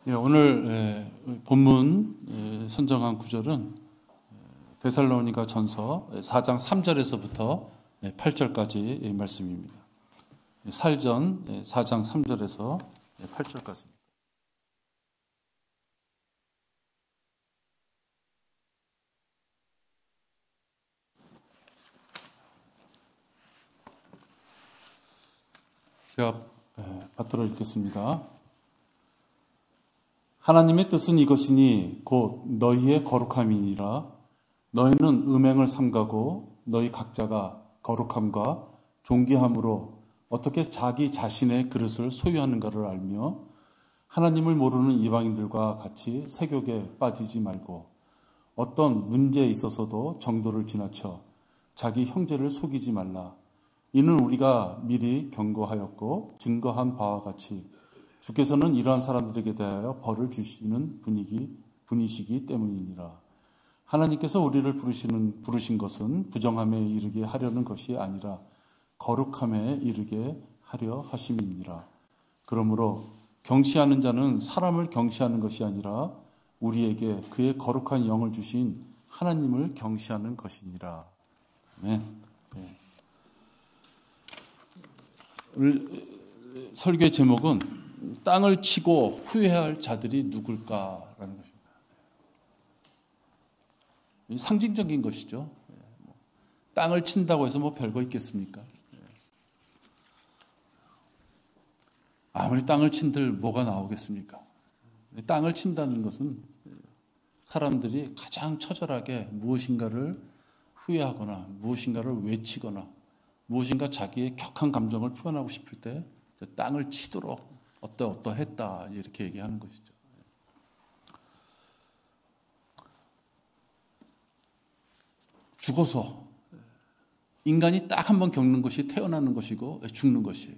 오늘 본문 선정한 구절은 데살로니가 전서 4장 3절에서부터 8절까지 말씀입니다. 살전 4장 3절에서 8절까지입니다. 제가 받들어 읽겠습니다. 하나님의 뜻은 이것이니 곧 너희의 거룩함이니라. 너희는 음행을 삼가고 너희 각자가 거룩함과 존귀함으로 어떻게 자기 자신의 그릇을 소유하는가를 알며 하나님을 모르는 이방인들과 같이 세욕에 빠지지 말고 어떤 문제에 있어서도 정도를 지나쳐 자기 형제를 속이지 말라. 이는 우리가 미리 경고하였고 증거한 바와 같이 주께서는 이러한 사람들에게 대하여 벌을 주시는 분이시기 때문이니라. 하나님께서 우리를 부르신 것은 부정함에 이르게 하려는 것이 아니라 거룩함에 이르게 하려 하심이니라. 그러므로 경시하는 자는 사람을 경시하는 것이 아니라 우리에게 그의 거룩한 영을 주신 하나님을 경시하는 것이니라. 네. 오늘 설교의 제목은 땅을 치고 후회할 자들이 누굴까라는 것입니다. 상징적인 것이죠. 땅을 친다고 해서 뭐 별거 있겠습니까? 아무리 땅을 친들 뭐가 나오겠습니까? 땅을 친다는 것은 사람들이 가장 처절하게 무엇인가를 후회하거나 무엇인가를 외치거나 무엇인가 자기의 격한 감정을 표현하고 싶을 때 땅을 치도록 어떠했다 이렇게 얘기하는 것이죠. 죽어서 인간이 딱 한 번 겪는 것이 태어나는 것이고 죽는 것이에요.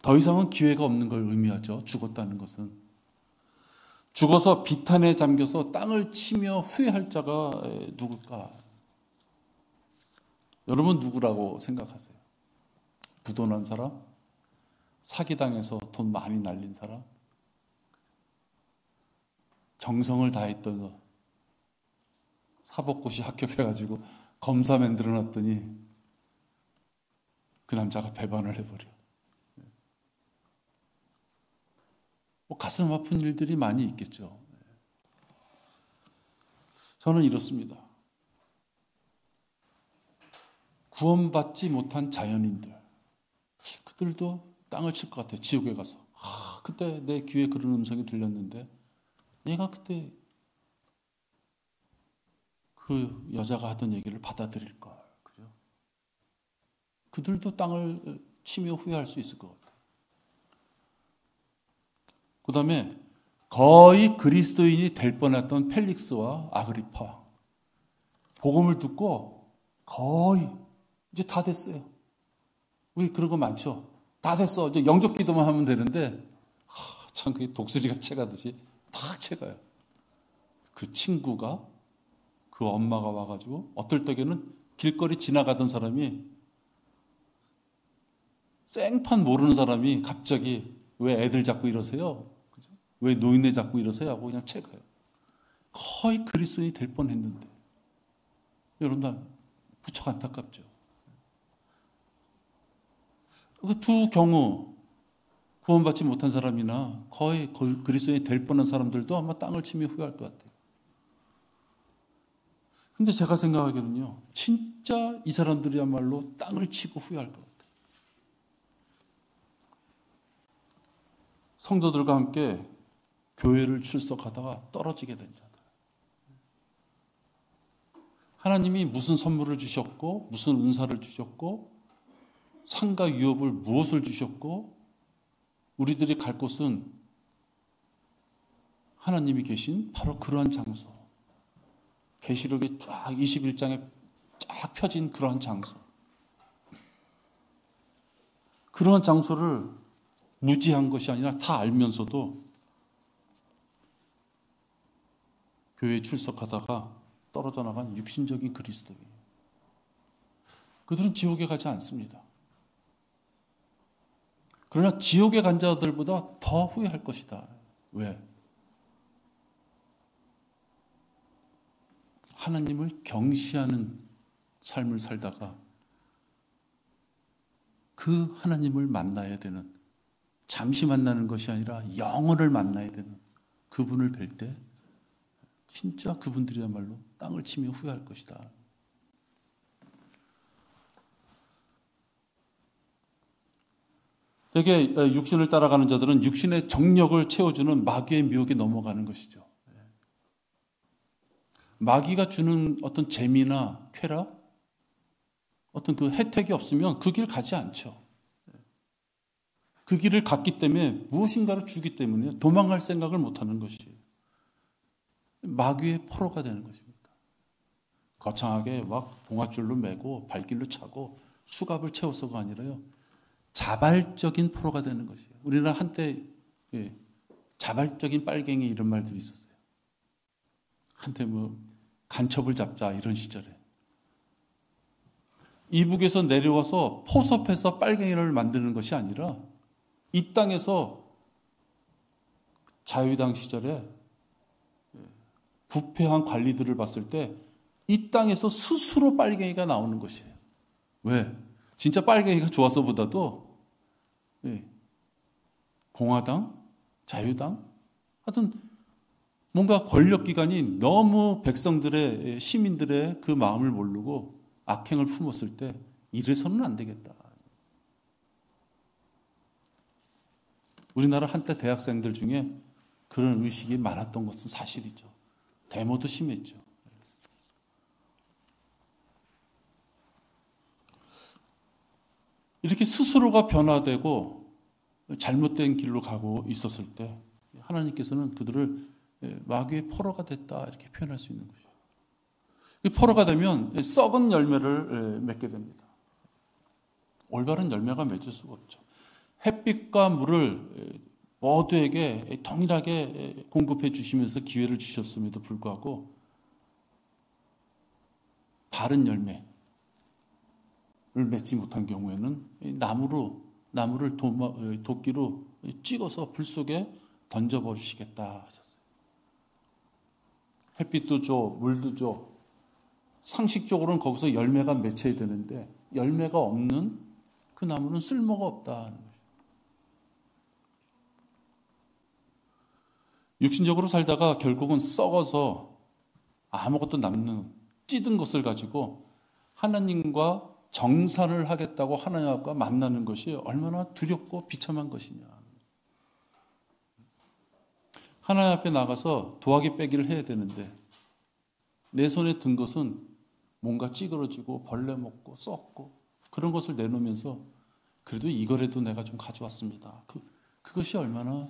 더 이상은 기회가 없는 걸 의미하죠. 죽었다는 것은. 죽어서 비탄에 잠겨서 땅을 치며 후회할 자가 누굴까? 여러분 누구라고 생각하세요? 부도난 사람? 사기당해서 돈 많이 날린 사람? 정성을 다했던 사법고시 합격해가지고 검사 만들어놨더니 그 남자가 배반을 해버려. 가슴 아픈 일들이 많이 있겠죠. 저는 이렇습니다. 구원받지 못한 자연인들, 그들도 땅을 칠 것 같아요. 지옥에 가서. 그때 내 귀에 그런 음성이 들렸는데 내가 그때 그 여자가 하던 얘기를 받아들일 걸. 그죠? 그들도 땅을 치며 후회할 수 있을 것 같아요. 그 다음에 거의 그리스도인이 될 뻔했던 펠릭스와 아그리파. 복음을 듣고 거의 이제 다 됐어요. 우리 그런 거 많죠? 다 됐어. 이제 영접 기도만 하면 되는데, 참 그게 독수리가 채가듯이 다 채가요. 그 친구가, 그 엄마가 와가지고, 어떨 때에는 길거리 지나가던 사람이, 생판 모르는 사람이 갑자기 왜 애들 잡고 이러세요? 그죠? 왜 노인네 잡고 이러세요? 하고 그냥 채가요. 거의 그리스도인이 될 뻔 했는데. 여러분, 무척 안타깝죠. 그 두 경우 구원받지 못한 사람이나 거의 그리스도인이 될 뻔한 사람들도 아마 땅을 치며 후회할 것 같아요. 근데 제가 생각하기에는요, 진짜 이 사람들이야말로 땅을 치고 후회할 것 같아요. 성도들과 함께 교회를 출석하다가 떨어지게 된 자들. 하나님이 무슨 선물을 주셨고 무슨 은사를 주셨고 상과 유업을 무엇을 주셨고 우리들이 갈 곳은 하나님이 계신 바로 그러한 장소. 계시록에 쫙 21장에 쫙 펴진 그러한 장소. 그러한 장소를 무지한 것이 아니라 다 알면서도 교회에 출석하다가 떨어져 나간 육신적인 그리스도인. 그들은 지옥에 가지 않습니다. 그러나 지옥에 간 자들보다 더 후회할 것이다. 왜? 하나님을 경시하는 삶을 살다가 그 하나님을 만나야 되는, 잠시 만나는 것이 아니라 영원을 만나야 되는 그분을 뵐 때 진짜 그분들이야말로 땅을 치며 후회할 것이다. 되게 육신을 따라가는 자들은 육신의 정력을 채워주는 마귀의 미혹에 넘어가는 것이죠. 마귀가 주는 어떤 재미나 쾌락, 어떤 그 혜택이 없으면 그 길 가지 않죠. 그 길을 갔기 때문에 무엇인가를 주기 때문에 도망갈 생각을 못하는 것이에요. 마귀의 포로가 되는 것입니다. 거창하게 막 동아줄로 매고 발길로 차고 수갑을 채워서가 아니라요, 자발적인 포로가 되는 것이에요. 우리나라 한때 자발적인 빨갱이 이런 말들이 있었어요. 한때 뭐 간첩을 잡자 이런 시절에 이북에서 내려와서 포섭해서 빨갱이를 만드는 것이 아니라 이 땅에서 자유당 시절에 부패한 관리들을 봤을 때 이 땅에서 스스로 빨갱이가 나오는 것이에요. 왜? 진짜 빨갱이가 좋아서보다도 공화당, 자유당, 하여튼 뭔가 권력기관이 너무 백성들의, 시민들의 그 마음을 모르고 악행을 품었을 때 이래서는 안 되겠다. 우리나라 한때 대학생들 중에 그런 의식이 많았던 것은 사실이죠. 데모도 심했죠. 이렇게 스스로가 변화되고 잘못된 길로 가고 있었을 때 하나님께서는 그들을 마귀의 포로가 됐다 이렇게 표현할 수 있는 것이죠. 이 포로가 되면 썩은 열매를 맺게 됩니다. 올바른 열매가 맺을 수가 없죠. 햇빛과 물을 모두에게 동일하게 공급해 주시면서 기회를 주셨음에도 불구하고 바른 열매를 맺지 못한 경우에는 나무를 도끼로 찍어서 불 속에 던져버리시겠다 하셨어요. 햇빛도 줘, 물도 줘. 상식적으로는 거기서 열매가 맺혀야 되는데 열매가 없는 그 나무는 쓸모가 없다는 거죠. 육신적으로 살다가 결국은 썩어서 아무것도 남는 찌든 것을 가지고 하나님과 정산을 하겠다고 하나님과 만나는 것이 얼마나 두렵고 비참한 것이냐. 하나님 앞에 나가서 도화기 빼기를 해야 되는데 내 손에 든 것은 뭔가 찌그러지고 벌레 먹고 썩고 그런 것을 내놓으면서 그래도 이거라도 내가 좀 가져왔습니다. 그것이 얼마나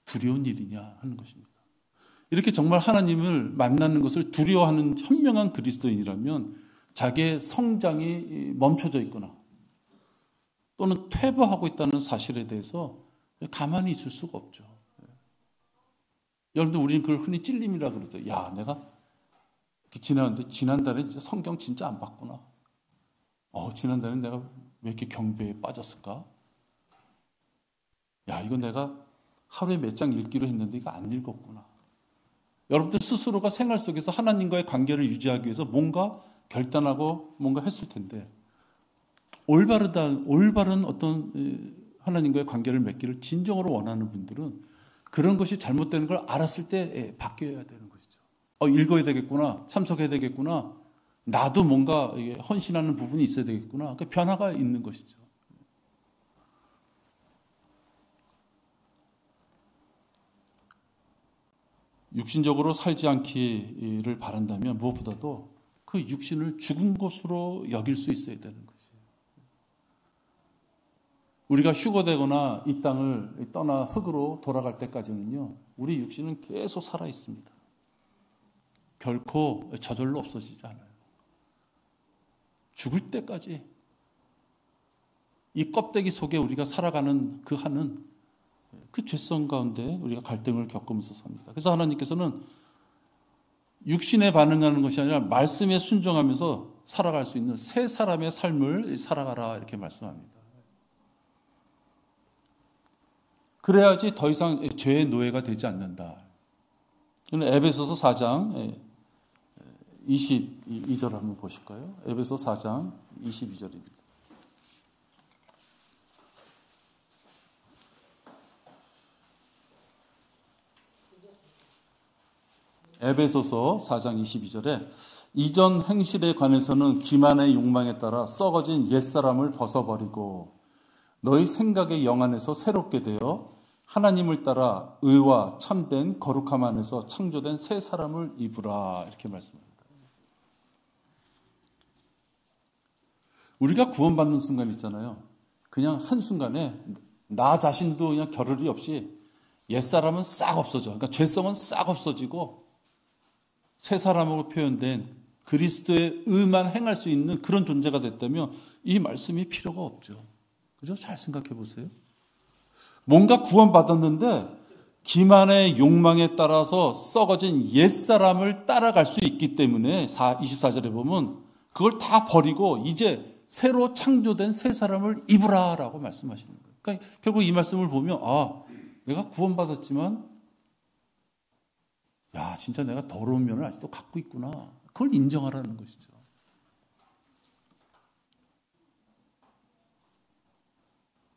두려운 일이냐 하는 것입니다. 이렇게 정말 하나님을 만나는 것을 두려워하는 현명한 그리스도인이라면 자기의 성장이 멈춰져 있거나 또는 퇴보하고 있다는 사실에 대해서 가만히 있을 수가 없죠. 여러분들 우리는 그걸 흔히 찔림이라 그러죠. 야, 내가 지난달에 진짜 성경 진짜 안 봤구나. 지난달에 내가 왜 이렇게 경배에 빠졌을까? 야, 이거 내가 하루에 몇 장 읽기로 했는데 이거 안 읽었구나. 여러분들 스스로가 생활 속에서 하나님과의 관계를 유지하기 위해서 뭔가 결단하고 뭔가 했을 텐데 올바른 어떤 하나님과의 관계를 맺기를 진정으로 원하는 분들은 그런 것이 잘못되는 걸 알았을 때 바뀌어야 되는 것이죠. 읽어야 되겠구나. 참석해야 되겠구나. 나도 뭔가 헌신하는 부분이 있어야 되겠구나. 그 변화가 있는 것이죠. 육신적으로 살지 않기를 바란다면 무엇보다도 그 육신을 죽은 것으로 여길 수 있어야 되는 것이에요. 우리가 휴거되거나 이 땅을 떠나 흙으로 돌아갈 때까지는요, 우리 육신은 계속 살아 있습니다. 결코 저절로 없어지지 않아요. 죽을 때까지 이 껍데기 속에 우리가 살아가는 그 한은 그 죄성 가운데 우리가 갈등을 겪으면서 삽니다. 그래서 하나님께서는 육신에 반응하는 것이 아니라 말씀에 순종하면서 살아갈 수 있는 새 사람의 삶을 살아가라 이렇게 말씀합니다. 그래야지 더 이상 죄의 노예가 되지 않는다. 에베소서 4장 22절 한번 보실까요? 에베소 4장 22절입니다. 에베소서 4장 22절에 이전 행실에 관해서는 기만의 욕망에 따라 썩어진 옛사람을 벗어버리고 너희 생각의 영안에서 새롭게 되어 하나님을 따라 의와 참된 거룩함 안에서 창조된 새 사람을 입으라. 이렇게 말씀합니다. 우리가 구원받는 순간 있잖아요. 그냥 한순간에 나 자신도 그냥 겨를이 없이 옛사람은 싹 없어져. 그러니까 죄성은 싹 없어지고 새 사람으로 표현된 그리스도의 의만 행할 수 있는 그런 존재가 됐다면 이 말씀이 필요가 없죠. 그죠? 잘 생각해 보세요. 뭔가 구원받았는데 기만의 욕망에 따라서 썩어진 옛사람을 따라갈 수 있기 때문에 24절에 보면 그걸 다 버리고 이제 새로 창조된 새 사람을 입으라라고 말씀하시는 거예요. 그러니까 결국 이 말씀을 보면 내가 구원받았지만 진짜 내가 더러운 면을 아직도 갖고 있구나. 그걸 인정하라는 것이죠.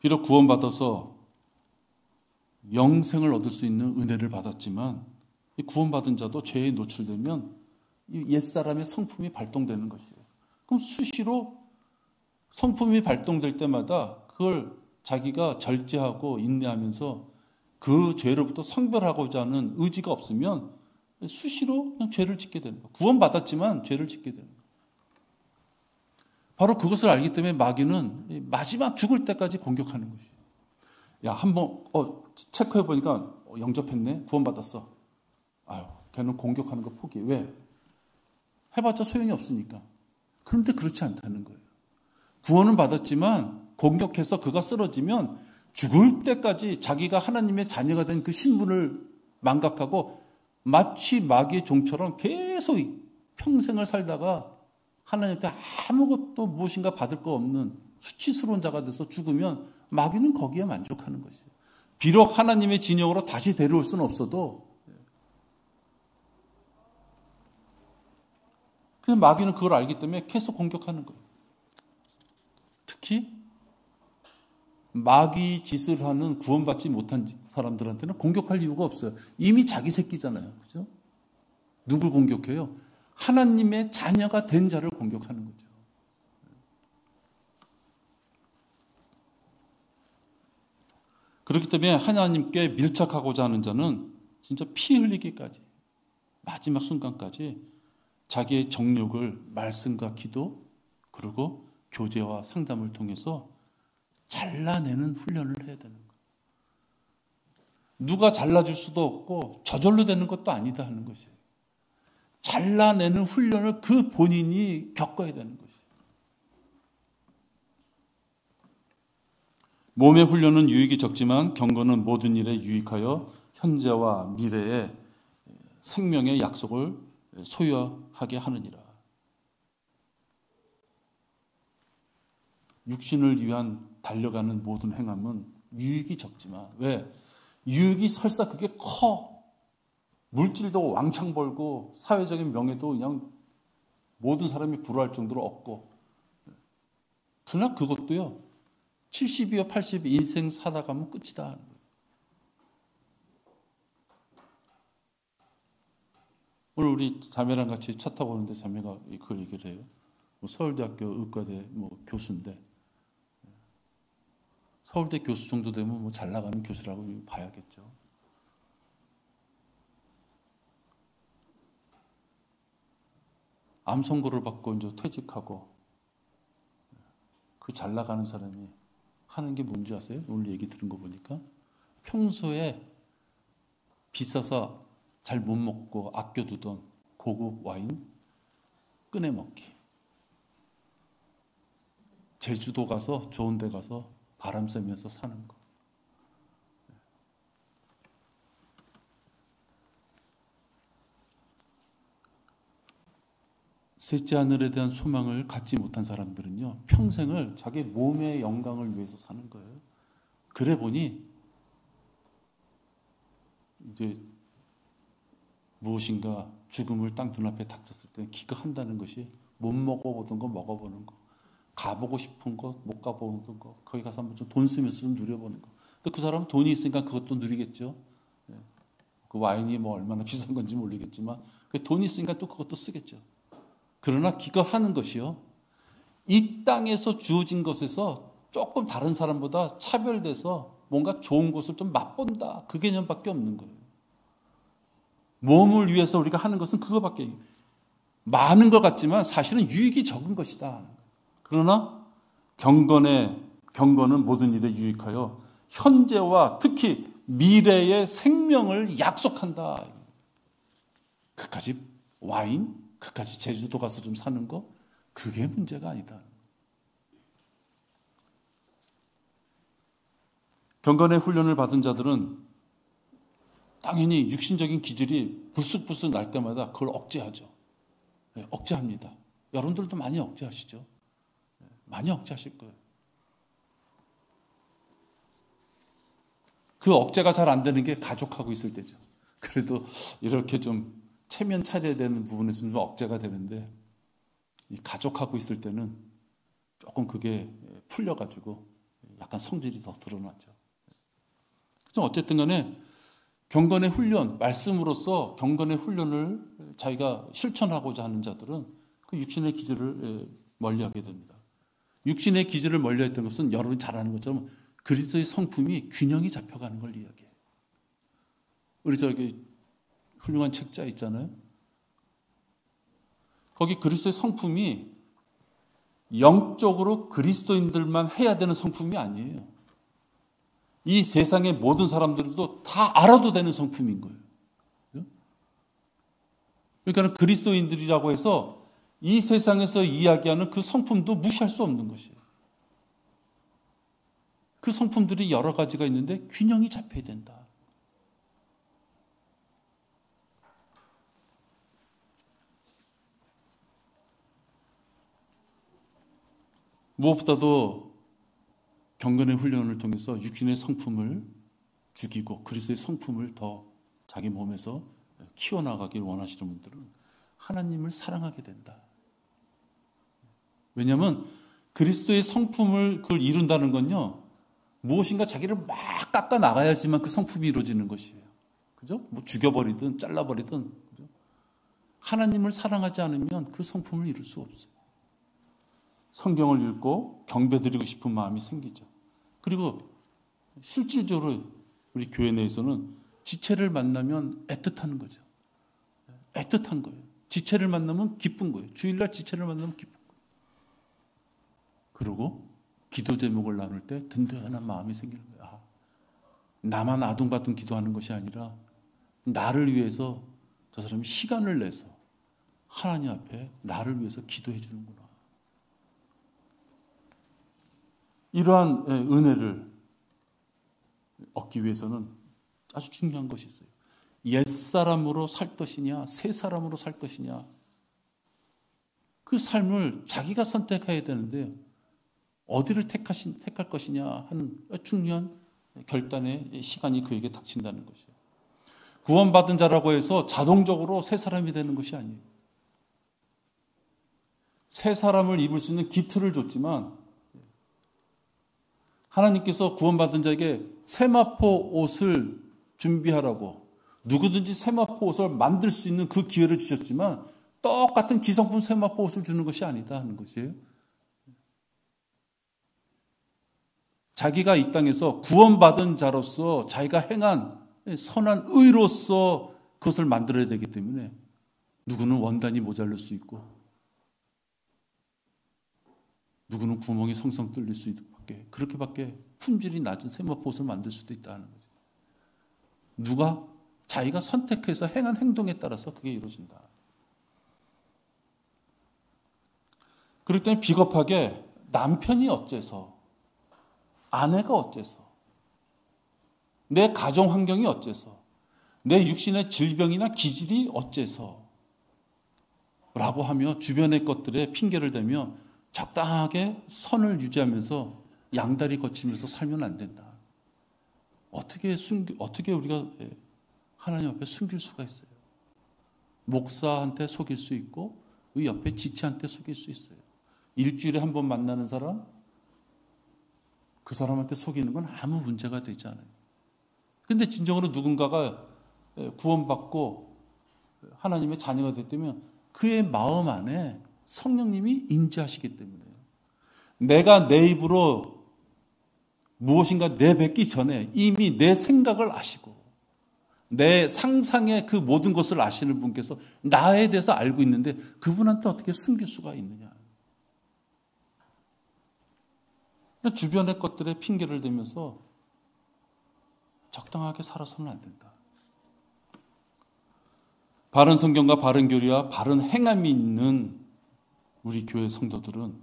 비록 구원받아서 영생을 얻을 수 있는 은혜를 받았지만 이 구원받은 자도 죄에 노출되면 이 옛사람의 성품이 발동되는 것이에요. 그럼 수시로 성품이 발동될 때마다 그걸 자기가 절제하고 인내하면서 그 죄로부터 성별하고자 하는 의지가 없으면 수시로 그냥 죄를 짓게 되는 거예요. 구원받았지만 죄를 짓게 되는 거예요. 바로 그것을 알기 때문에 마귀는 마지막 죽을 때까지 공격하는 것이에요. 한번 체크해 보니까 영접했네, 구원받았어. 걔는 공격하는 거 포기해. 왜? 해봤자 소용이 없으니까. 그런데 그렇지 않다는 거예요. 구원은 받았지만 공격해서 그가 쓰러지면 죽을 때까지 자기가 하나님의 자녀가 된 그 신분을 망각하고 마치 마귀의 종처럼 계속 평생을 살다가 하나님한테 아무것도 무엇인가 받을 거 없는 수치스러운 자가 돼서 죽으면 마귀는 거기에 만족하는 것이에요. 비록 하나님의 진영으로 다시 데려올 수는 없어도 그 마귀는 그걸 알기 때문에 계속 공격하는 거예요. 특히 마귀 짓을 하는 구원받지 못한 사람들한테는 공격할 이유가 없어요. 이미 자기 새끼잖아요. 그죠? 누굴 공격해요? 하나님의 자녀가 된 자를 공격하는 거죠. 그렇기 때문에 하나님께 밀착하고자 하는 자는 진짜 피 흘리기까지 마지막 순간까지 자기의 정욕을 말씀과 기도 그리고 교제와 상담을 통해서 잘라내는 훈련을 해야 되는 거예요. 누가 잘라줄 수도 없고 저절로 되는 것도 아니다 하는 것이에요. 잘라내는 훈련을 그 본인이 겪어야 되는 것이에요. 몸의 훈련은 유익이 적지만 경건은 모든 일에 유익하여 현재와 미래의 생명의 약속을 소유하게 하느니라. 육신을 위한 달려가는 모든 행함은 유익이 적지만 왜? 유익이 설사 그게 커. 물질도 왕창 벌고 사회적인 명예도 그냥 모든 사람이 부러워할 정도로 얻고 그러나 그것도요 70이요 80 인생 사다 가면 끝이다 하는 거예요. 오늘 우리 자매랑 같이 차 타고 오는데 자매가 그 얘기를 해요. 서울대학교 의과대 교수인데 서울대 교수 정도 되면 잘 나가는 교수라고 봐야겠죠. 암 선고를 받고 이제 퇴직하고 그 잘 나가는 사람이 하는 게 뭔지 아세요? 오늘 얘기 들은 거 보니까 평소에 비싸서 잘 못 먹고 아껴두던 고급 와인 꺼내 먹기. 제주도 가서 좋은 데 가서 바람 쐬면서 사는 거. 셋째 하늘에 대한 소망을 갖지 못한 사람들은요 평생을 자기 몸의 영광을 위해서 사는 거예요. 그래 보니 이제 무엇인가 죽음을 딱 눈앞에 닥쳤을 때 기거한다는 것이 못 먹어보던 거 먹어보는 거, 가보고 싶은 거 못 가보는 거, 거기 가서 한번 좀 돈 쓰면서 좀 누려보는 거. 또 그 사람은 돈이 있으니까 그것도 누리겠죠. 그 와인이 뭐 얼마나 비싼 건지 모르겠지만 그 돈이 있으니까 또 그것도 쓰겠죠. 그러나 기거하는 것이요, 이 땅에서 주어진 것에서 조금 다른 사람보다 차별돼서 뭔가 좋은 것을 좀 맛본다, 그 개념밖에 없는 거예요. 몸을 위해서 우리가 하는 것은 그거밖에, 많은 것 같지만 사실은 유익이 적은 것이다. 그러나 경건은 모든 일에 유익하여 현재와 특히 미래의 생명을 약속한다. 그까지 와인, 그까지 제주도 가서 좀 사는 거, 그게 문제가 아니다. 경건의 훈련을 받은 자들은 당연히 육신적인 기질이 불쑥불쑥 날 때마다 그걸 억제하죠. 억제합니다. 여러분들도 많이 억제하시죠. 많이 억제하실 거예요. 그 억제가 잘 안 되는 게 가족하고 있을 때죠. 그래도 이렇게 좀 체면 차려야 되는 부분에서는 좀 억제가 되는데, 이 가족하고 있을 때는 조금 그게 풀려가지고 약간 성질이 더 드러나죠. 그래서 어쨌든 간에 경건의 훈련, 말씀으로써 경건의 훈련을 자기가 실천하고자 하는 자들은 그 육신의 기질을 멀리하게 됩니다. 육신의 기질을 멀리했던 것은 여러분이 잘 아는 것처럼 그리스도의 성품이 균형이 잡혀가는 걸 이야기해요. 우리 저기 훌륭한 책자 있잖아요. 거기 그리스도의 성품이 영적으로 그리스도인들만 해야 되는 성품이 아니에요. 이 세상의 모든 사람들도 다 알아도 되는 성품인 거예요. 그러니까 그리스도인들이라고 해서 이 세상에서 이야기하는 그 성품도 무시할 수 없는 것이에요. 그 성품들이 여러 가지가 있는데 균형이 잡혀야 된다. 무엇보다도 경건의 훈련을 통해서 육신의 성품을 죽이고 그리스도의 성품을 더 자기 몸에서 키워나가길 원하시는 분들은 하나님을 사랑하게 된다. 왜냐하면 그리스도의 성품을 그걸 이룬다는 건요, 무엇인가 자기를 막 깎아 나가야지만 그 성품이 이루어지는 것이에요. 그죠? 뭐 죽여버리든 잘라버리든. 그죠? 하나님을 사랑하지 않으면 그 성품을 이룰 수 없어요. 성경을 읽고 경배드리고 싶은 마음이 생기죠. 그리고 실질적으로 우리 교회 내에서는 지체를 만나면 애틋하는 거죠. 애틋한 거예요. 지체를 만나면 기쁜 거예요. 주일날 지체를 만나면 기쁜 거예요. 그리고 기도 제목을 나눌 때 든든한 마음이 생기는 거예요. 아, 나만 아둥바둥 기도하는 것이 아니라 나를 위해서 저 사람이 시간을 내서 하나님 앞에 나를 위해서 기도해 주는구나. 이러한 은혜를 얻기 위해서는 아주 중요한 것이 있어요. 옛사람으로 살 것이냐 새 사람으로 살 것이냐, 그 삶을 자기가 선택해야 되는데 어디를 택할 것이냐 하는 중요한 결단의 시간이 그에게 닥친다는 것이에요. 구원받은 자라고 해서 자동적으로 새 사람이 되는 것이 아니에요. 새 사람을 입을 수 있는 기틀을 줬지만 하나님께서 구원받은 자에게 세마포 옷을 준비하라고, 누구든지 세마포 옷을 만들 수 있는 그 기회를 주셨지만 똑같은 기성품 세마포 옷을 주는 것이 아니다 하는 것이에요. 자기가 이 땅에서 구원받은 자로서 자기가 행한 선한 의로서 그것을 만들어야 되기 때문에 누구는 원단이 모자랄 수 있고 누구는 구멍이 성성 뚫릴 수 있고 그렇게밖에 품질이 낮은 세마포 옷을 만들 수도 있다는 거죠. 누가 자기가 선택해서 행한 행동에 따라서 그게 이루어진다. 그럴 때는 비겁하게 남편이 어째서, 아내가 어째서, 내 가정 환경이 어째서, 내 육신의 질병이나 기질이 어째서 라고 하며 주변의 것들에 핑계를 대며 적당하게 선을 유지하면서 양다리 거치면서 살면 안 된다. 어떻게 우리가 하나님 앞에 숨길 수가 있어요. 목사한테 속일 수 있고 그 옆에 지체한테 속일 수 있어요. 일주일에 한 번 만나는 사람, 그 사람한테 속이는 건 아무 문제가 되지 않아요. 그런데 진정으로 누군가가 구원받고 하나님의 자녀가 됐다면 그의 마음 안에 성령님이 임재하시기 때문에 내가 내 입으로 무엇인가 내뱉기 전에 이미 내 생각을 아시고 내 상상의 그 모든 것을 아시는 분께서 나에 대해서 알고 있는데 그분한테 어떻게 숨길 수가 있느냐. 주변의 것들에 핑계를 대면서 적당하게 살아서는 안 된다. 바른 성경과 바른 교리와 바른 행함이 있는 우리 교회 성도들은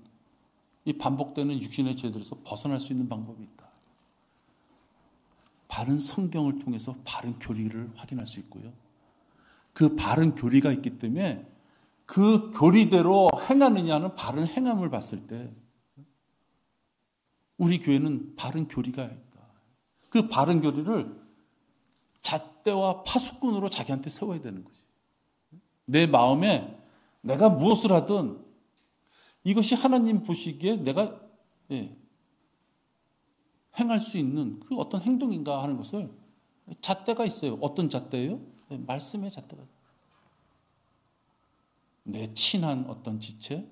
이 반복되는 육신의 죄들에서 벗어날 수 있는 방법이 있다. 바른 성경을 통해서 바른 교리를 확인할 수 있고요. 그 바른 교리가 있기 때문에 그 교리대로 행하느냐는 바른 행함을 봤을 때 우리 교회는 바른 교리가 있다. 그 바른 교리를 잣대와 파수꾼으로 자기한테 세워야 되는 거지. 내 마음에 내가 무엇을 하든 이것이 하나님 보시기에 내가 행할 수 있는 그 어떤 행동인가 하는 것을 잣대가 있어요. 어떤 잣대예요? 말씀의 잣대가. 내 친한 어떤 지체,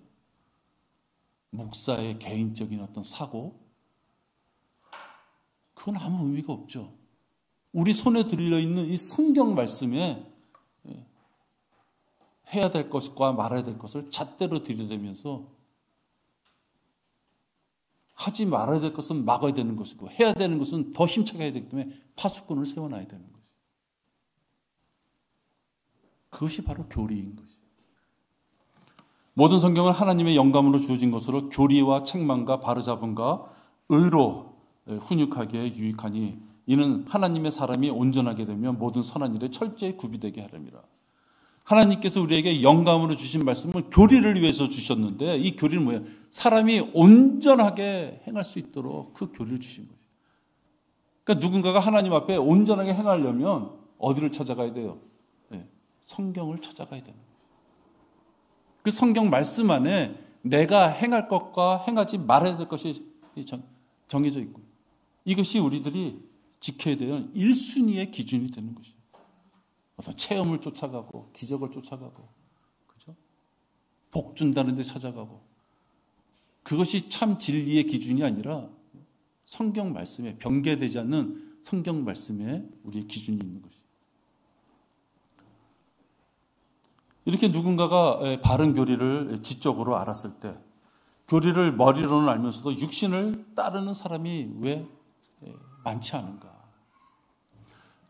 목사의 개인적인 어떤 사고, 그건 아무 의미가 없죠. 우리 손에 들려있는 이 성경 말씀에 해야 될 것과 말아야 될 것을 잣대로 들이대면서 하지 말아야 될 것은 막아야 되는 것이고 해야 되는 것은 더 힘차게 해야 되기 때문에 파수꾼을 세워놔야 되는 것이죠. 그것이 바로 교리인 것이죠. 모든 성경은 하나님의 영감으로 주어진 것으로 교리와 책망과 바로잡음과 의로 훈육하기에 유익하니 이는 하나님의 사람이 온전하게 되면 모든 선한 일에 철저히 구비되게 하렵니다. 하나님께서 우리에게 영감으로 주신 말씀은 교리를 위해서 주셨는데 이 교리는 뭐예요? 사람이 온전하게 행할 수 있도록 그 교리를 주신 거죠. 그러니까 누군가가 하나님 앞에 온전하게 행하려면 어디를 찾아가야 돼요? 성경을 찾아가야 되는 거죠. 그 성경 말씀 안에 내가 행할 것과 행하지 말아야 될 것이 정해져 있고 이것이 우리들이 지켜야 되는 1순위의 기준이 되는 것이죠. 어떤 체험을 쫓아가고 기적을 쫓아가고 그죠? 복 준다는 데 찾아가고 그것이 참 진리의 기준이 아니라 성경 말씀에 변개되지 않는 성경 말씀에 우리의 기준이 있는 것이죠. 이렇게 누군가가 바른 교리를 지적으로 알았을 때 교리를 머리로는 알면서도 육신을 따르는 사람이 왜 많지 않은가?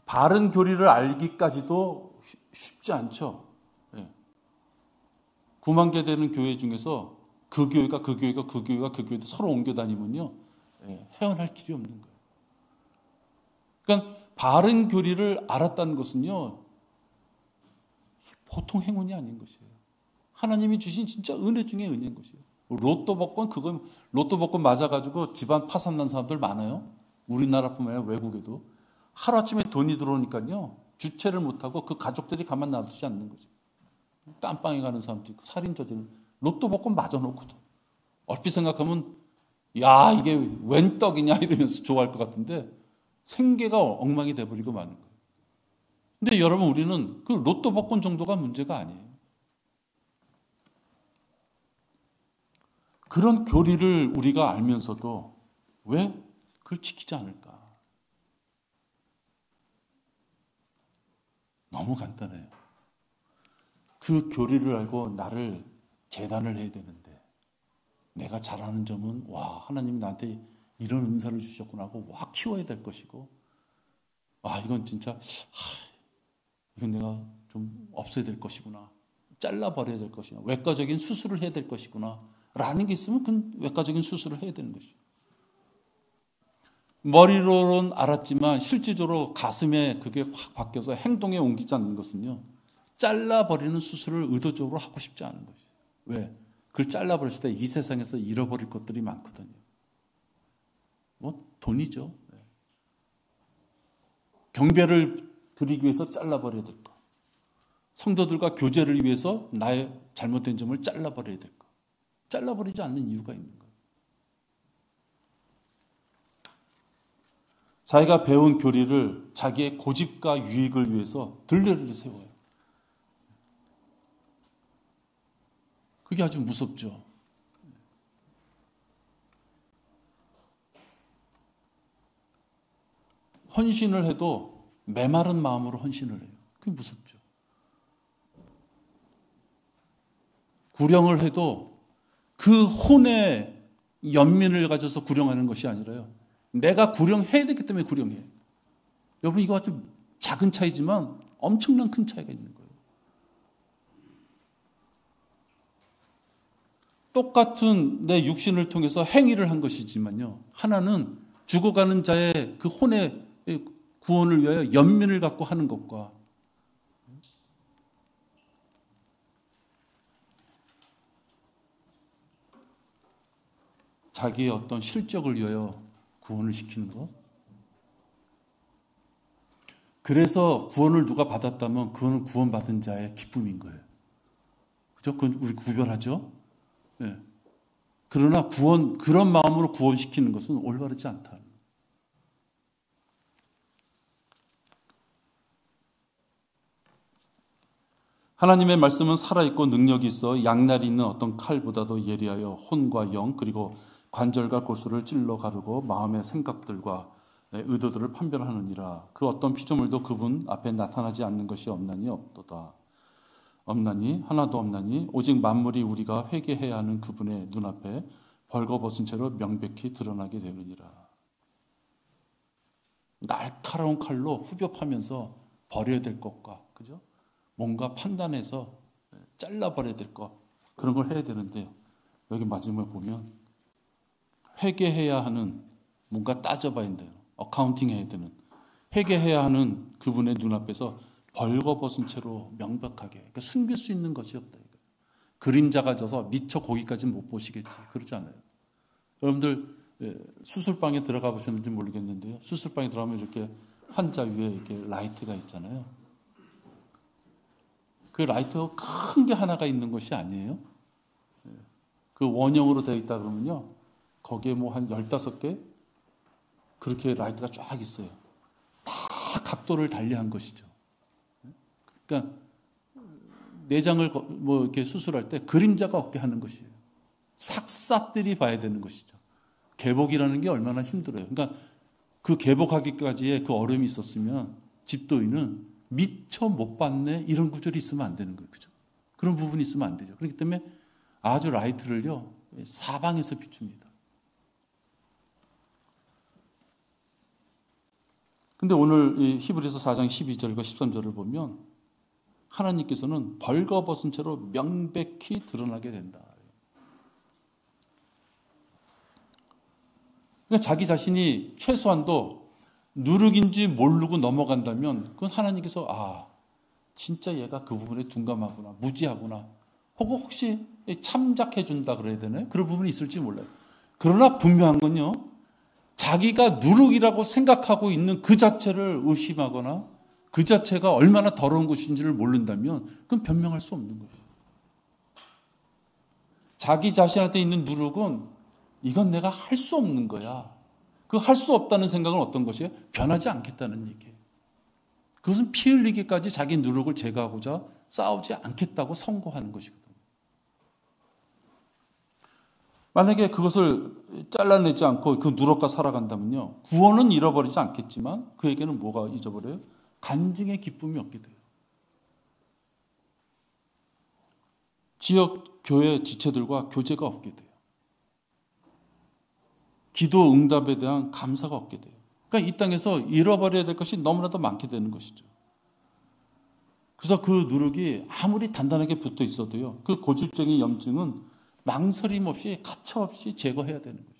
바른 교리를 알기까지도 쉽지 않죠. 9만 개 되는 교회 중에서 그 교회가 그 교회가 그 교회가 그 교회도 서로 옮겨 다니면요 헤어날 길이 없는 거예요. 그러니까 바른 교리를 알았다는 것은요 보통 행운이 아닌 것이에요. 하나님이 주신 진짜 은혜 중에 은혜인 것이에요. 로또 복권 맞아가지고 집안 파산난 사람들 많아요. 우리나라뿐만 아니라 외국에도. 하루아침에 돈이 들어오니까요. 주체를 못하고 그 가족들이 가만 놔두지 않는 거죠. 깜빵에 가는 사람도 있고 살인 저지르는 로또 복권 맞아놓고도. 얼핏 생각하면 야 이게 웬 떡이냐 이러면서 좋아할 것 같은데 생계가 엉망이 돼버리고 마는 거예요. 근데 여러분 우리는 그 로또 복권 정도가 문제가 아니에요. 그런 교리를 우리가 알면서도 왜 그걸 지키지 않을까? 너무 간단해요. 그 교리를 알고 나를 재단을 해야 되는데 내가 잘하는 점은 와 하나님이 나한테 이런 은사를 주셨구나 하고 와 키워야 될 것이고 아 이건 진짜 이건 내가 좀 없애야 될 것이구나 잘라버려야 될 것이구나 외과적인 수술을 해야 될 것이구나 라는 게 있으면 그 외과적인 수술을 해야 되는 것이죠. 머리로는 알았지만 실질적으로 가슴에 그게 확 바뀌어서 행동에 옮기지 않는 것은요. 잘라버리는 수술을 의도적으로 하고 싶지 않은 것이에요. 왜? 그걸 잘라버렸을 때 이 세상에서 잃어버릴 것들이 많거든요. 뭐 돈이죠. 경배를 드리기 위해서 잘라버려야 될까? 성도들과 교제를 위해서 나의 잘못된 점을 잘라버려야 될까? 잘라버리지 않는 이유가 있는 거예요. 자기가 배운 교리를 자기의 고집과 유익을 위해서 들레를 세워요. 그게 아주 무섭죠. 헌신을 해도 메마른 마음으로 헌신을 해요. 그게 무섭죠. 구령을 해도 그 혼의 연민을 가져서 구령하는 것이 아니라요. 내가 구령해야 되기 때문에 구령해요. 여러분 이거 아주 작은 차이지만 엄청난 큰 차이가 있는 거예요. 똑같은 내 육신을 통해서 행위를 한 것이지만요. 하나는 죽어가는 자의 그 혼의 구원을 위하여 연민을 갖고 하는 것과 자기의 어떤 실적을 위하여 구원을 시키는 것. 그래서 구원을 누가 받았다면 그거는 구원받은 자의 기쁨인 거예요. 그죠? 그건 우리 구별하죠? 네. 그러나 그런 마음으로 구원시키는 것은 올바르지 않다. 하나님의 말씀은 살아있고 능력이 있어 양날이 있는 어떤 칼보다도 예리하여 혼과 영 그리고 관절과 고수를 찔러 가르고 마음의 생각들과 의도들을 판별하느니라. 그 어떤 피조물도 그분 앞에 나타나지 않는 것이 없나니 없도다. 없나니 하나도 없나니 오직 만물이 우리가 회개해야 하는 그분의 눈앞에 벌거벗은 채로 명백히 드러나게 되느니라. 날카로운 칼로 후벼파면서 버려야 될 것과 그죠? 뭔가 판단해서 잘라버려야 될 것 그런 걸 해야 되는데 여기 마지막에 보면 회개해야 하는 뭔가 따져봐야 돼요. 어카운팅 해야 되는 회개해야 하는 그분의 눈앞에서 벌거벗은 채로 명백하게 그러니까 숨길 수 있는 것이 없다. 그림자가 져서 미처 거기까지는 못 보시겠지. 그러지 않아요. 여러분들 수술방에 들어가 보셨는지 모르겠는데요. 수술방에 들어가면 이렇게 환자 위에 이렇게 라이트가 있잖아요. 그 라이트가 큰 게 하나가 있는 것이 아니에요. 그 원형으로 되어 있다 그러면요. 거기에 뭐 한 15개 그렇게 라이트가 쫙 있어요. 다 각도를 달리한 것이죠. 그러니까 내장을 뭐 이렇게 수술할 때 그림자가 없게 하는 것이에요. 삭삭들이 봐야 되는 것이죠. 개복이라는 게 얼마나 힘들어요. 그러니까 그 개복하기까지의 그 어려움이 있었으면 집도인은 미처 못 봤네 이런 구절이 있으면 안 되는 거예요. 그죠? 그런 부분이 있으면 안 되죠. 그렇기 때문에 아주 라이트를요 사방에서 비춥니다. 근데 오늘 이 히브리서 4장 12절과 13절을 보면 하나님께서는 벌거벗은 채로 명백히 드러나게 된다. 그러니까 자기 자신이 최소한도 누룩인지 모르고 넘어간다면 그건 하나님께서 진짜 얘가 그 부분에 둔감하구나 무지하구나 혹은 혹시 참작해 준다 그래야 되나요? 그런 부분이 있을지 몰라요. 그러나 분명한 건요. 자기가 누룩이라고 생각하고 있는 그 자체를 의심하거나 그 자체가 얼마나 더러운 것인지를 모른다면 그건 변명할 수 없는 것이에요. 자기 자신한테 있는 누룩은 이건 내가 할 수 없는 거야. 그 할 수 없다는 생각은 어떤 것이에요? 변하지 않겠다는 얘기예요. 그것은 피 흘리기까지 자기 누룩을 제거하고자 싸우지 않겠다고 선고하는 것이거든요. 만약에 그것을 잘라내지 않고 그 누룩과 살아간다면요. 구원은 잃어버리지 않겠지만 그에게는 뭐가 잊어버려요? 간증의 기쁨이 없게 돼요. 지역 교회 지체들과 교제가 없게 돼요. 기도 응답에 대한 감사가 없게 돼요. 그러니까 이 땅에서 잃어버려야 될 것이 너무나도 많게 되는 것이죠. 그래서 그 누룩이 아무리 단단하게 붙어 있어도요. 그 고질적인 염증은 망설임 없이 가차 없이 제거해야 되는 것이죠.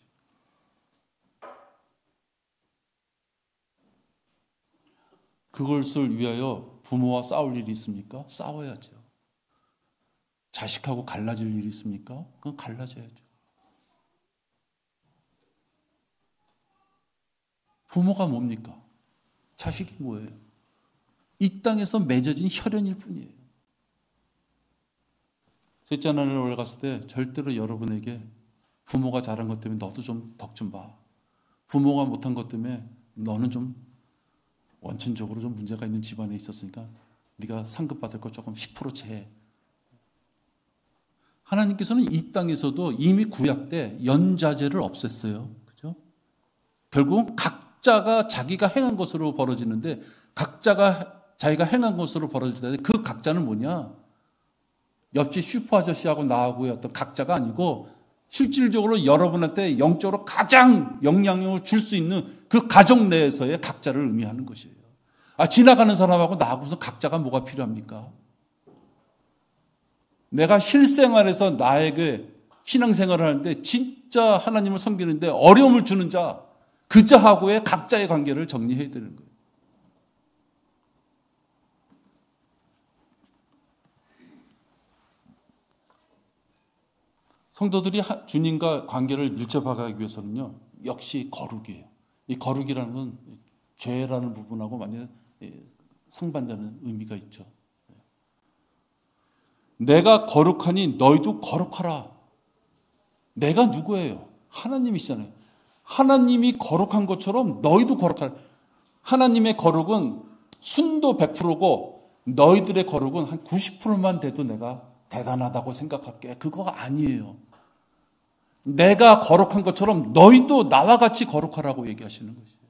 그것을 위하여 부모와 싸울 일이 있습니까? 싸워야죠. 자식하고 갈라질 일이 있습니까? 그건 갈라져야죠. 부모가 뭡니까? 자식이 뭐예요? 이 땅에서 맺어진 혈연일 뿐이에요. 셋째 하나님을 올라갔을 때 절대로 여러분에게 부모가 잘한 것 때문에 너도 좀 덕 좀 봐. 부모가 못한 것 때문에 너는 좀 원천적으로 좀 문제가 있는 집안에 있었으니까 네가 상급받을 거 조금 10%채 해. 하나님께서는 이 땅에서도 이미 구약 때 연자제를 없앴어요. 그죠? 결국은 각자가 자기가 행한 것으로 벌어지는데 각자가 자기가 행한 것으로 벌어질 때 그 각자는 뭐냐? 옆집 슈퍼 아저씨하고 나하고의 어떤 각자가 아니고 실질적으로 여러분한테 영적으로 가장 영향력을 줄 수 있는 그 가족 내에서의 각자를 의미하는 것이에요. 지나가는 사람하고 나하고서 각자가 뭐가 필요합니까? 내가 실생활에서 나에게 신앙생활을 하는데 진짜 하나님을 섬기는데 어려움을 주는 자, 그 자하고의 각자의 관계를 정리해야 되는 거예요. 성도들이 주님과 관계를 밀접하게 위해서는요, 역시 거룩이에요. 이 거룩이라는 건 죄라는 부분하고 완전히 상반되는 의미가 있죠. 내가 거룩하니 너희도 거룩하라. 내가 누구예요? 하나님이시잖아요. 하나님이 거룩한 것처럼 너희도 거룩하라. 하나님의 거룩은 순도 100%고 너희들의 거룩은 한 90%만 돼도 내가 대단하다고 생각할게. 그거 아니에요. 내가 거룩한 것처럼 너희도 나와 같이 거룩하라고 얘기하시는 것이에요.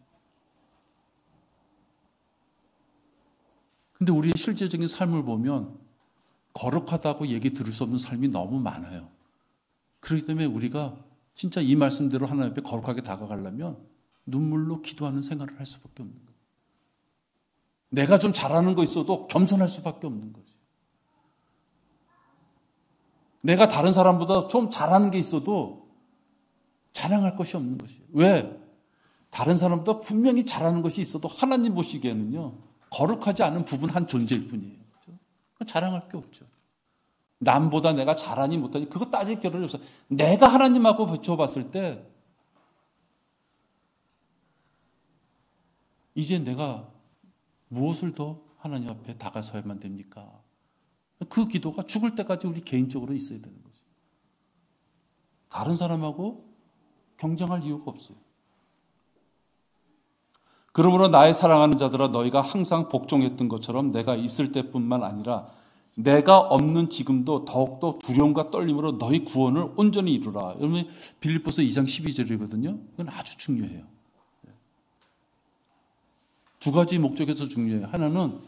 근데 우리의 실제적인 삶을 보면 거룩하다고 얘기 들을 수 없는 삶이 너무 많아요. 그렇기 때문에 우리가 진짜 이 말씀대로 하나님 앞에 거룩하게 다가가려면 눈물로 기도하는 생활을 할 수밖에 없는 거예요. 내가 좀 잘하는 거 있어도 겸손할 수밖에 없는 거죠. 내가 다른 사람보다 좀 잘하는 게 있어도 자랑할 것이 없는 것이에요. 왜? 다른 사람보다 분명히 잘하는 것이 있어도 하나님 보시기에는요, 거룩하지 않은 부분 한 존재일 뿐이에요. 그렇죠? 자랑할 게 없죠. 남보다 내가 잘하니 못하니 그거 따질 겨를이 없어요. 내가 하나님하고 비춰봤을 때 이제 내가 무엇을 더 하나님 앞에 다가서야만 됩니까? 그 기도가 죽을 때까지 우리 개인적으로 있어야 되는 거죠. 다른 사람하고 경쟁할 이유가 없어요. 그러므로 나의 사랑하는 자들아, 너희가 항상 복종했던 것처럼 내가 있을 때뿐만 아니라 내가 없는 지금도 더욱더 두려움과 떨림으로 너희 구원을 온전히 이루라. 여러분, 빌립보서 2장 12절이거든요. 이건 아주 중요해요. 두 가지 목적에서 중요해요. 하나는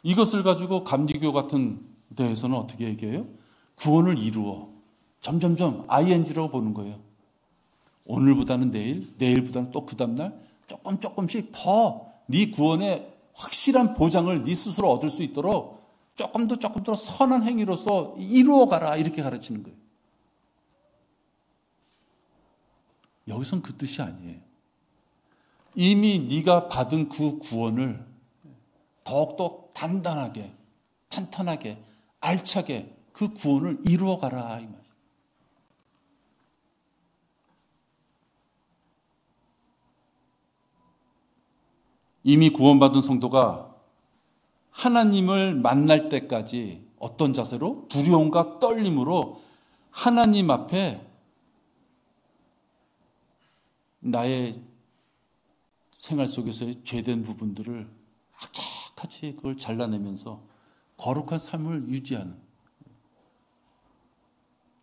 이것을 가지고 감리교 같은 데에서는 어떻게 얘기해요? 구원을 이루어. 점점점 ing라고 보는 거예요. 오늘보다는 내일, 내일보다는 또 그 다음날 조금씩 더 네 구원의 확실한 보장을 네 스스로 얻을 수 있도록 조금 더 선한 행위로서 이루어가라, 이렇게 가르치는 거예요. 여기선 그 뜻이 아니에요. 이미 네가 받은 그 구원을 더욱더 단단하게, 탄탄하게, 알차게 그 구원을 이루어가라, 이 말이에요. 이미 구원받은 성도가 하나님을 만날 때까지 어떤 자세로? 두려움과 떨림으로 하나님 앞에 나의 생활 속에서의 죄된 부분들을 악착같이 그걸 잘라내면서 거룩한 삶을 유지하는,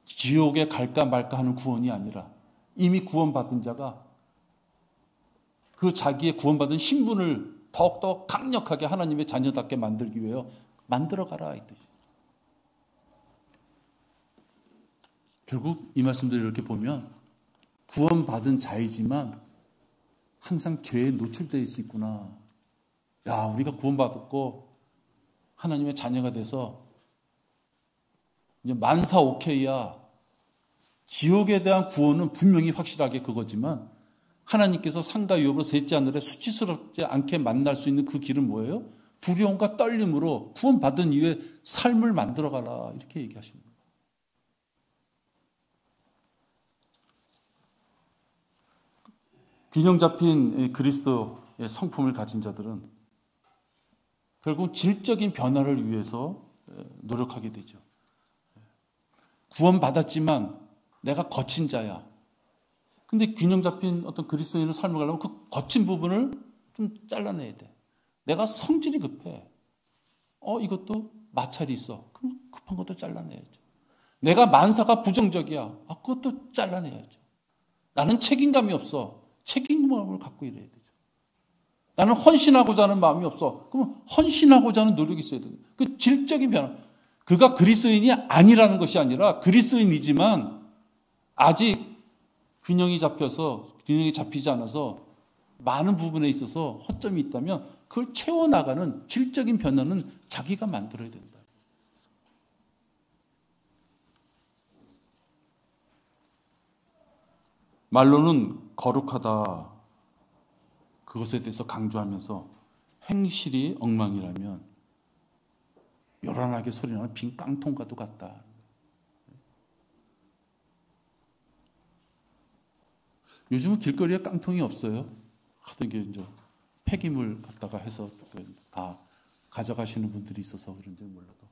지옥에 갈까 말까 하는 구원이 아니라 이미 구원받은 자가 그 자기의 구원받은 신분을 더욱더 강력하게 하나님의 자녀답게 만들기 위해 만들어가라, 이 뜻이에요. 결국 이 말씀들을 이렇게 보면 구원받은 자이지만 항상 죄에 노출되어 있을 수 있구나. 야, 우리가 구원받았고 하나님의 자녀가 돼서 이제 만사 오케이야. 지옥에 대한 구원은 분명히 확실하게 그거지만 하나님께서 상가 위협으로 셋째 하늘에 수치스럽지 않게 만날 수 있는 그 길은 뭐예요? 두려움과 떨림으로 구원받은 이후에 삶을 만들어가라, 이렇게 얘기하시는 거예요. 균형 잡힌 그리스도의 성품을 가진 자들은 결국 질적인 변화를 위해서 노력하게 되죠. 구원받았지만 내가 거친 자야. 근데 균형 잡힌 어떤 그리스도인의 삶을 가려면 그 거친 부분을 좀 잘라내야 돼. 내가 성질이 급해. 이것도 마찰이 있어. 그럼 급한 것도 잘라내야죠. 내가 만사가 부정적이야. 그것도 잘라내야죠. 나는 책임감이 없어. 책임감을 갖고 일해야 되죠. 나는 헌신하고자 하는 마음이 없어. 그럼 헌신하고자 하는 노력이 있어야 돼요. 그 질적인 변화. 그가 그리스도인이 아니라는 것이 아니라 그리스도인이지만 아직 균형이 잡히지 않아서 많은 부분에 있어서 허점이 있다면 그걸 채워나가는 질적인 변화는 자기가 만들어야 된다. 말로는 거룩하다. 그것에 대해서 강조하면서 행실이 엉망이라면 요란하게 소리나는 빈 깡통과도 같다. 요즘은 길거리에 깡통이 없어요. 하던 게 이제 폐기물 갖다가 해서 다 가져가시는 분들이 있어서 그런지 몰라도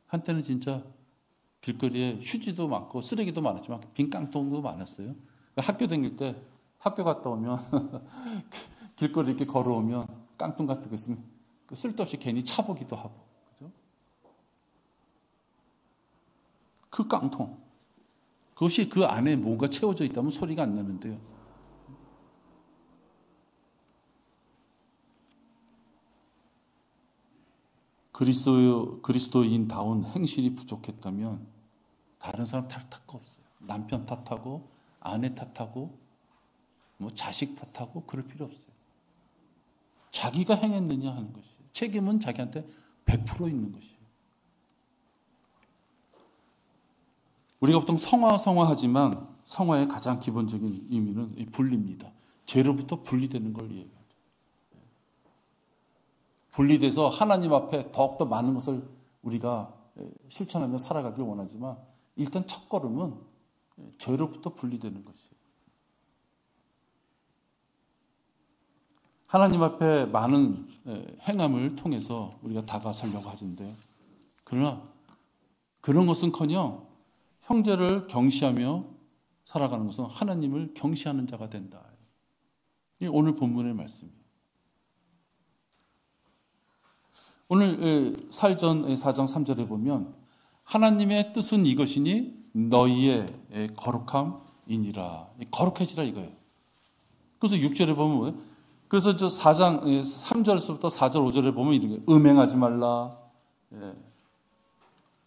한때는 진짜 길거리에 휴지도 많고 쓰레기도 많았지만 빈 깡통도 많았어요. 학교 다닐 때 학교 갔다 오면 길거리 이렇게 걸어오면 깡통 같은 거 있으면 쓸데없이 괜히 차보기도 하고, 그죠? 그 깡통, 그것이 그 안에 뭔가 채워져 있다면 소리가 안 나는데요. 그리스도인다운 행실이 부족했다면 다른 사람 탓할 거 없어요. 남편 탓하고 아내 탓하고 뭐 자식 탓하고 그럴 필요 없어요. 자기가 행했느냐 하는 것이에요. 책임은 자기한테 100% 있는 것이에요. 우리가 보통 성화하지만 성화의 가장 기본적인 의미는 분리입니다. 죄로부터 분리되는 걸 얘기하죠. 분리돼서 하나님 앞에 더욱더 많은 것을 우리가 실천하며 살아가길 원하지만 일단 첫 걸음은 죄로부터 분리되는 것이에요. 하나님 앞에 많은 행함을 통해서 우리가 다가서려고 하는데요. 그러나 그런 것은커녕 형제를 경시하며 살아가는 것은 하나님을 경시하는 자가 된다. 이 오늘 본문의 말씀이에요. 오늘 살전 4장 3절에 보면 하나님의 뜻은 이것이니 너희의 거룩함이니라. 거룩해지라 이거예요. 그래서 6절에 보면 뭐예요? 그래서 저 4장 3절에서부터 4절 5절에 보면 이렇게 음행하지 말라.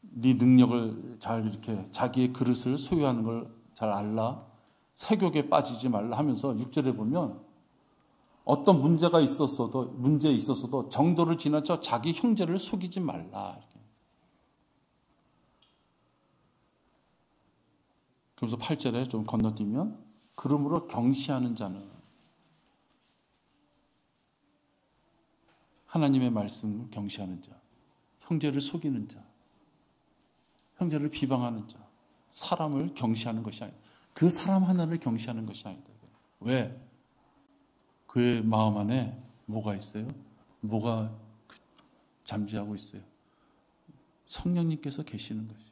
네 능력을 잘 이렇게 자기의 그릇을 소유하는 걸 잘 알라. 세욕에 빠지지 말라 하면서 6절에 보면 어떤 문제에 있었어도 정도를 지나쳐 자기 형제를 속이지 말라. 이렇게. 그래서 8절에 좀 건너뛰면 그러므로 경시하는 자는 하나님의 말씀을 경시하는 자, 형제를 속이는 자, 형제를 비방하는 자, 사람을 경시하는 것이 아니다. 그 사람 하나를 경시하는 것이 아니다. 왜? 그의 마음 안에 뭐가 있어요? 뭐가 잠재하고 있어요? 성령님께서 계시는 것이.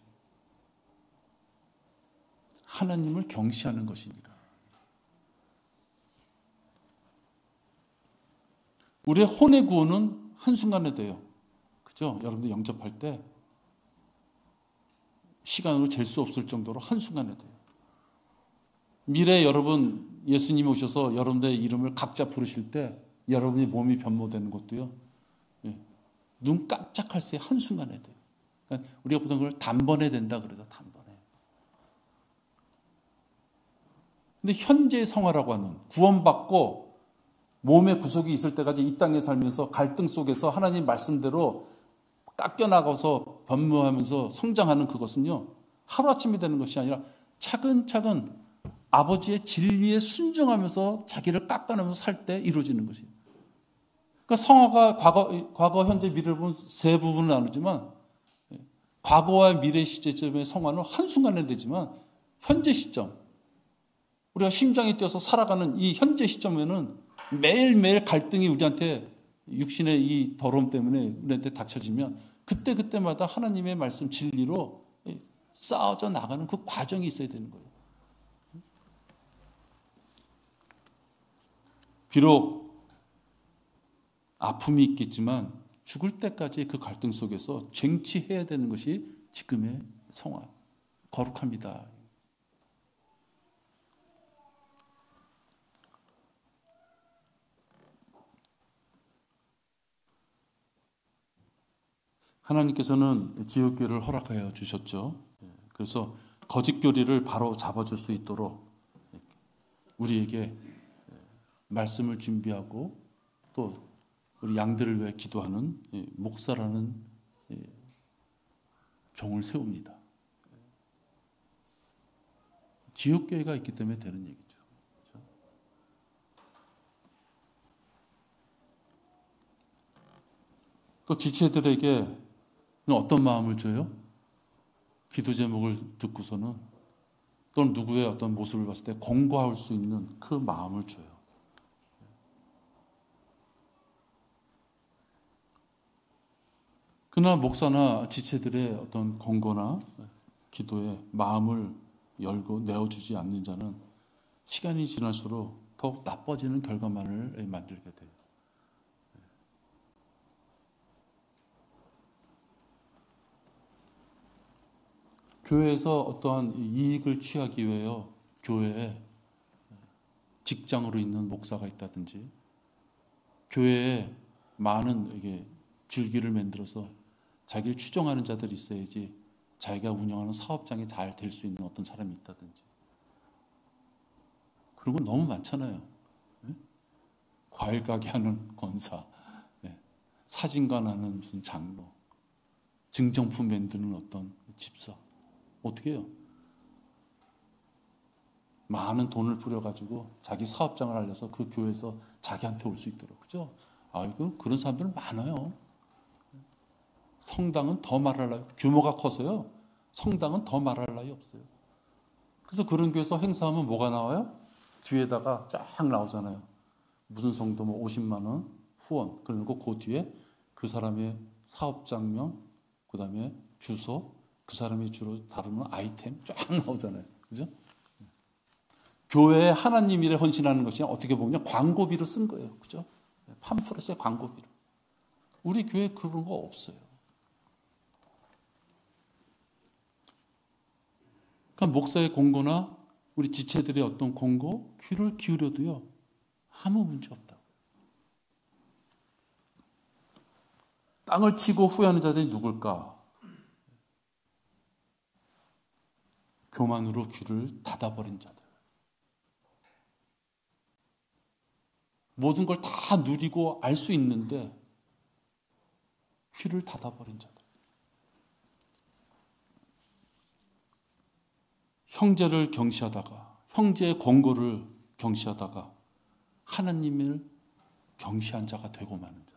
하나님을 경시하는 것이니라. 우리의 혼의 구원은 한순간에 돼요. 그죠? 여러분들 영접할 때 시간으로 잴 수 없을 정도로 한순간에 돼요. 미래에 여러분 예수님이 오셔서 여러분들의 이름을 각자 부르실 때 여러분이 몸이 변모되는 것도요. 눈 깜짝할 새 한순간에 돼요. 그러니까 우리가 보통 그걸 단번에 된다 그래서 단번에. 근데 현재의 성화라고 하는 구원받고 몸의 구속이 있을 때까지 이 땅에 살면서 갈등 속에서 하나님 말씀대로 깎여나가서 변모하면서 성장하는 그것은요. 하루아침이 되는 것이 아니라 차근차근 아버지의 진리에 순종하면서 자기를 깎아내면서 살 때 이루어지는 것이에요. 그러니까 성화가 과거, 현재, 미래를 보면 세 부분을 나누지만 과거와 미래 시점의 성화는 한순간에 되지만 현재 시점, 우리가 심장이 뛰어서 살아가는 이 현재 시점에는 매일매일 갈등이 우리한테 육신의 이 더러움 때문에 우리한테 닥쳐지면 그때그때마다 하나님의 말씀 진리로 쌓아져 나가는 그 과정이 있어야 되는 거예요. 비록 아픔이 있겠지만 죽을 때까지 그 갈등 속에서 쟁취해야 되는 것이 지금의 상황, 거룩합니다. 하나님께서는 지옥교를 허락하여 주셨죠. 그래서 거짓 교리를 바로 잡아줄 수 있도록 우리에게 말씀을 준비하고 또 우리 양들을 위해 기도하는 목사라는 종을 세웁니다. 지옥교회가 있기 때문에 되는 얘기죠. 그렇죠? 또 지체들에게 어떤 마음을 줘요? 기도 제목을 듣고서는 또는 누구의 어떤 모습을 봤을 때 공고할 수 있는 그 마음을 줘요. 그러나 목사나 지체들의 어떤 권고나 기도에 마음을 열고 내어주지 않는 자는 시간이 지날수록 더욱 나빠지는 결과만을 만들게 돼요. 교회에서 어떠한 이익을 취하기 위하여 교회에 직장으로 있는 목사가 있다든지 교회에 많은 이게 줄기를 만들어서 자기를 추종하는 자들이 있어야지 자기가 운영하는 사업장이 잘 될 수 있는 어떤 사람이 있다든지 그런 건 너무 많잖아요. 과일 가게 하는 권사, 사진관 하는 무슨 장로, 증정품 만드는 어떤 집사. 어떻게 해요? 많은 돈을 뿌려가지고 자기 사업장을 알려서 그 교회에서 자기한테 올 수 있도록. 그죠? 아이고, 그런 사람들 많아요. 성당은 더 말할 나위, 규모가 커서요. 성당은 더 말할 나위 없어요. 그래서 그런 교회에서 행사하면 뭐가 나와요? 뒤에다가 쫙 나오잖아요. 무슨 성도 뭐 50만 원 후원. 그리고 그 뒤에 그 사람의 사업장명, 그 다음에 주소, 그 사람이 주로 다루는 아이템 쫙 나오잖아요. 그죠? 교회에 하나님 일에 헌신하는 것이 어떻게 보면 광고비로 쓴 거예요. 그죠? 팜프렛의 광고비로. 우리 교회에 그런 거 없어요. 그러니까 목사의 공고나 우리 지체들의 어떤 공고, 귀를 기울여도요, 아무 문제 없다고. 땅을 치고 후회하는 자들이 누굴까? 교만으로 귀를 닫아버린 자들. 모든 걸 다 누리고 알 수 있는데 귀를 닫아버린 자들. 형제를 경시하다가, 형제의 권고를 경시하다가 하나님을 경시한 자가 되고 마는 자.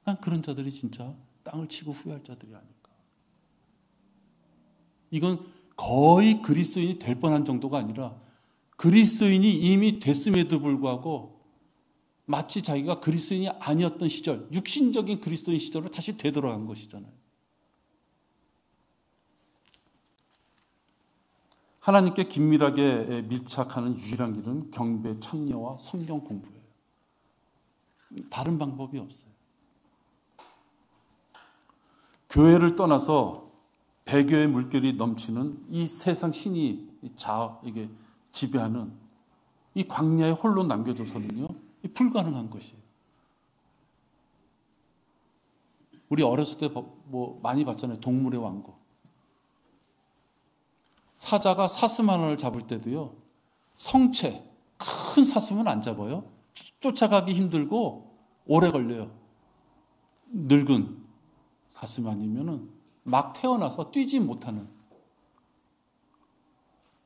난 그런 자들이 진짜 땅을 치고 후회할 자들이 아닐까. 이건 거의 그리스도인이 될 뻔한 정도가 아니라 그리스도인이 이미 됐음에도 불구하고 마치 자기가 그리스도인이 아니었던 시절, 육신적인 그리스도인 시절로 다시 되돌아간 것이잖아요. 하나님께 긴밀하게 밀착하는 유일한 길은 경배, 창려와 성경 공부예요. 다른 방법이 없어요. 교회를 떠나서 배교의 물결이 넘치는 이 세상 신이 이게 지배하는 이 광야에 홀로 남겨져서는요, 불가능한 것이에요. 우리 어렸을 때 뭐 많이 봤잖아요. 동물의 왕국. 사자가 사슴 하나를 잡을 때도요, 성체, 큰 사슴은 안 잡아요. 쫓아가기 힘들고 오래 걸려요. 늙은 사슴 아니면은 막 태어나서 뛰지 못하는.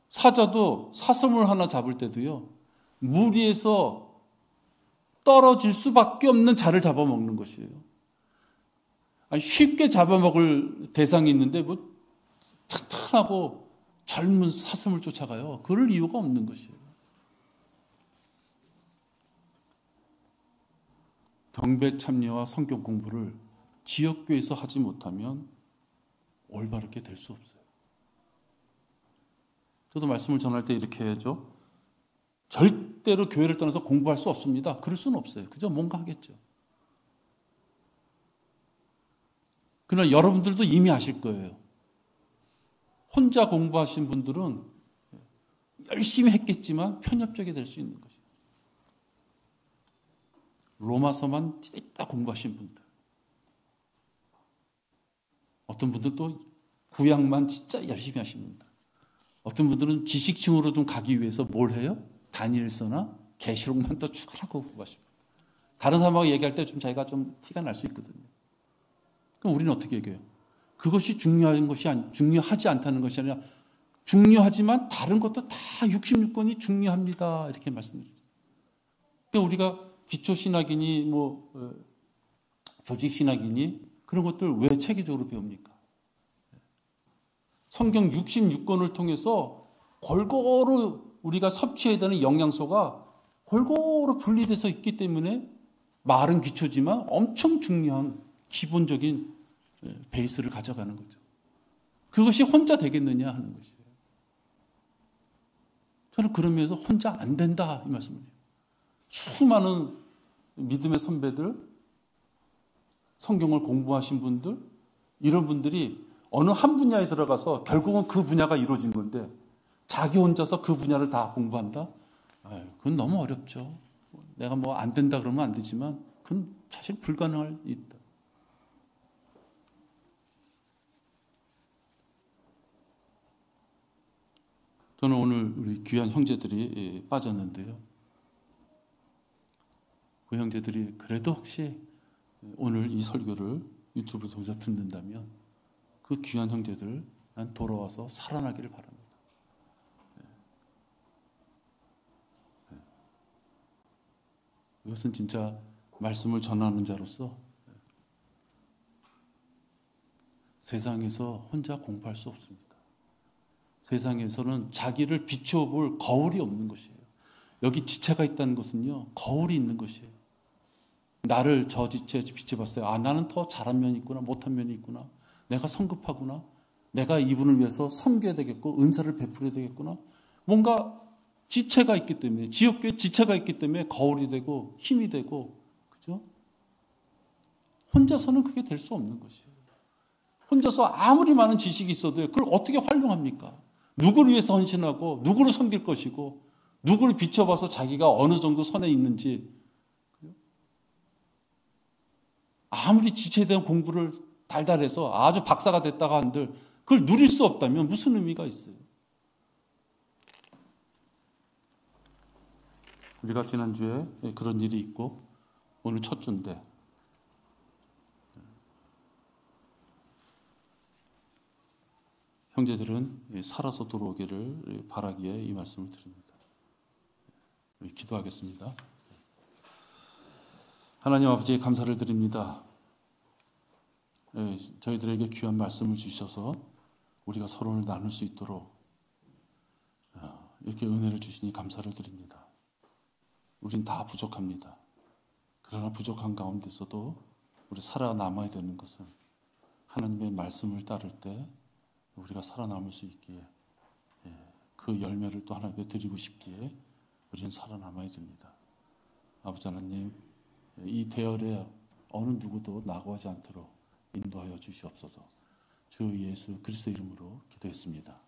사자도 사슴을 하나 잡을 때도요, 물 위에서 떨어질 수밖에 없는 자를 잡아먹는 것이에요. 아니, 쉽게 잡아먹을 대상이 있는데 뭐 튼튼하고 젊은 사슴을 쫓아가요. 그럴 이유가 없는 것이에요. 경배 참여와 성경 공부를 지역교회에서 하지 못하면 올바르게 될 수 없어요. 저도 말씀을 전할 때 이렇게 해야죠. 절대로 교회를 떠나서 공부할 수 없습니다. 그럴 수는 없어요. 그죠? 뭔가 하겠죠. 그러나 여러분들도 이미 아실 거예요. 혼자 공부하신 분들은 열심히 했겠지만 편협적이 될 수 있는 것이에요. 로마서만 띠딱 공부하신 분들. 어떤 분들은 또 구약만 진짜 열심히 하신 분들. 어떤 분들은 지식층으로 좀 가기 위해서 뭘 해요? 다니엘서나 계시록만 또 추가하고 공부하십니다. 다른 사람하고 얘기할 때 좀 자기가 좀 티가 날 수 있거든요. 그럼 우리는 어떻게 얘기해요? 그것이 중요하지 않다는 것이 아니라 중요하지만 다른 것도 다 66권이 중요합니다. 이렇게 말씀드리죠. 그러니까 우리가 기초신학이니 조직신학이니 그런 것들 왜 체계적으로 배웁니까? 성경 66권을 통해서 골고루 우리가 섭취해야 되는 영양소가 골고루 분리돼서 있기 때문에 말은 기초지만 엄청 중요한 기본적인 베이스를 가져가는 거죠. 그것이 혼자 되겠느냐 하는 것이에요. 저는 그런 면에서 혼자 안 된다 이 말씀입니다. 수많은 믿음의 선배들, 성경을 공부하신 분들, 이런 분들이 어느 한 분야에 들어가서 결국은 그 분야가 이루어진 건데 자기 혼자서 그 분야를 다 공부한다? 그건 너무 어렵죠. 내가 안 된다 그러면 안 되지만 그건 사실 불가능할 있다. 저는 오늘 우리 귀한 형제들이 빠졌는데요. 그 형제들이 그래도 혹시 오늘 이 설교를 유튜브를 통해서 듣는다면 그 귀한 형제들 난 돌아와서 살아나기를 바랍니다. 이것은 진짜 말씀을 전하는 자로서 세상에서 혼자 공부할 수 없습니다. 세상에서는 자기를 비춰볼 거울이 없는 것이에요. 여기 지체가 있다는 것은요, 거울이 있는 것이에요. 나를 저 지체에 비춰봤을 때, 나는 더 잘한 면이 있구나, 못한 면이 있구나, 내가 성급하구나, 내가 이분을 위해서 섬겨야 되겠고, 은사를 베풀어야 되겠구나, 뭔가 지체가 있기 때문에, 지역교회 지체가 있기 때문에 거울이 되고, 힘이 되고, 그죠? 혼자서는 그게 될 수 없는 것이에요. 혼자서 아무리 많은 지식이 있어도 그걸 어떻게 활용합니까? 누구를 위해서 헌신하고 누구를 섬길 것이고 누구를 비춰봐서 자기가 어느 정도 선에 있는지 아무리 지체에 대한 공부를 달달해서 아주 박사가 됐다가 한들 그걸 누릴 수 없다면 무슨 의미가 있어요? 우리가 지난주에 그런 일이 있고 오늘 첫 주인데 형제들은 살아서 돌아오기를 바라기에 이 말씀을 드립니다. 기도하겠습니다. 하나님 아버지 감사를 드립니다. 저희들에게 귀한 말씀을 주셔서 우리가 서로를 나눌 수 있도록 이렇게 은혜를 주시니 감사를 드립니다. 우린 다 부족합니다. 그러나 부족한 가운데서도 우리 살아남아야 되는 것은 하나님의 말씀을 따를 때 우리가 살아남을 수 있기에 그 열매를 또 하나님께 드리고 싶기에 우리는 살아남아야 됩니다. 아버지 하나님, 이 대열에 어느 누구도 낙오하지 않도록 인도하여 주시옵소서. 주 예수 그리스도 이름으로 기도했습니다.